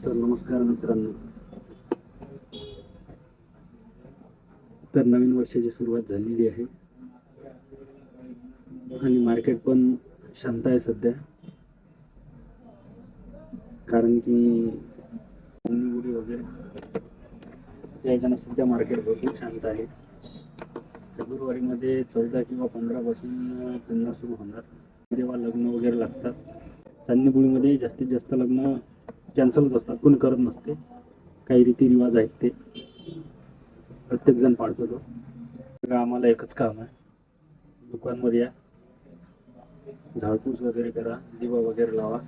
तर नमस्कार मित्रांनो. तर नवीन वर्षाची सुरुवात झालेली आहे आणि मार्केट पण शांत आहे सध्या, कारण की उडी वगैरे याच्यानं सध्या मार्केट भरपूर शांत आहे. फेब्रुवारीमध्ये 14 किंवा 15 पासून पुन्हा सुरू होणार, तेव्हा लग्न वगैरे लागतात. चांदणीबुडीमध्ये जास्तीत जास्त लग्न कॅन्सलच असतात, कोणी करत नसते. काही रीतिरिवाज आहेत ते प्रत्येकजण पाळतो. तो आम्हाला एकच काम आहे, दुकानमध्ये या, झाडपूस वगैरे करा, दिवा वगैरे लावा,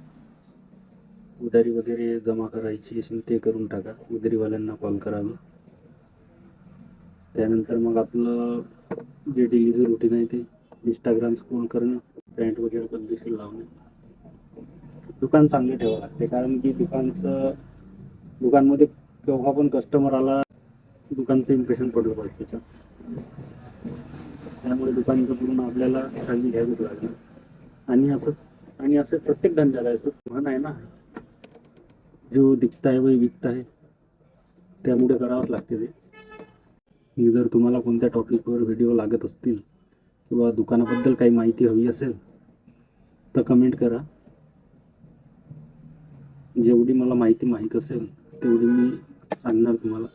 उधारी वगैरे जमा करायची असेल ते करून टाका, उधारीवाल्यांना कॉल करावी. त्यानंतर मग आपलं जे डेलीचं रुटीन आहे ते इंस्टाग्राम स्क्रोल करणं, पॅन्ट वगैरे पद्धतशीर लावणे. दुकान चांगले ठेवावं लागते, कारण की दुकानमध्ये केव्हा पण कस्टमर आला, दुकानचं इम्प्रेशन पडलं पाहिजे त्याच्यात. त्यामुळे दुकानचं पूर्ण आपल्याला काळजी घ्यावीच लागणार. आणि असं प्रत्येक धंद्याला असं म्हण आहे ना, जो दिखता है वही विकता है. त्यामुळे करावंच लागते ते. जर तुम्हाला कोणत्या टॉपिकवर व्हिडिओ लागत असतील किंवा दुकानाबद्दल काही माहिती हवी असेल तर कमेंट करा. जेवढी मला माहित असेल तेवढी मी सांगणार तुम्हाला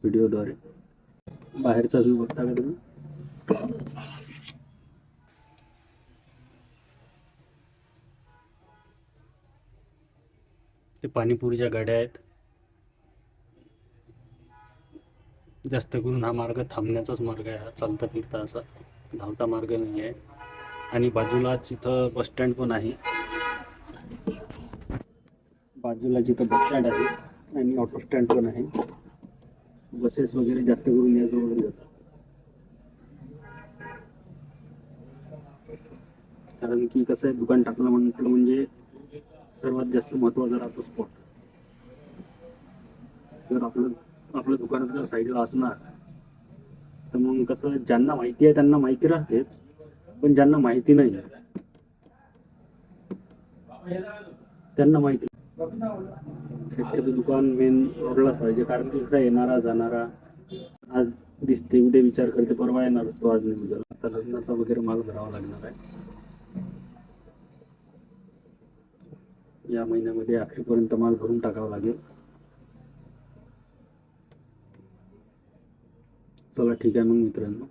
व्हिडिओद्वारे. बाहेरचा व्ह्यू बघता का तुम्ही? ते पाणीपुरीच्या गाड्या आहेत. जास्त करून हा मार्ग थांबण्याचाच मार्ग आहे, हा चालता फिरता असा धावता मार्ग नाही आहे. आणि बाजूलाच इथं बसस्टँड पण आहे, बाजूलाच इथं बसस्टँड आहे आणि ऑटो स्टँड पण आहे. बसेस वगैरे जास्त करून याजवळ जातात, कारण की कसं आहे, दुकान टाकलं म्हटलं म्हणजे सर्वात जास्त महत्त्वाचा राहतो स्पॉट. जर आपलं दुकानात जर साईडला असणार तर मग कसं, ज्यांना माहिती आहे त्यांना माहिती राहतेच, पण ज्यांना माहिती नाही त्यांना माहिती शक्यतो दुकान मेन रोडलाच पाहिजे. कारण की कसं, येणारा जाणारा आज दिसते उद्या विचार करते, परवा येणार असतो, आज नाही उद्या. आता लग्नाचा वगैरे माल भरावा लागणार आहे. या महिन्यामध्ये अखेरपर्यंत माल भरून टाकावा लागेल. चला ठीक आहे मग मित्रांनो.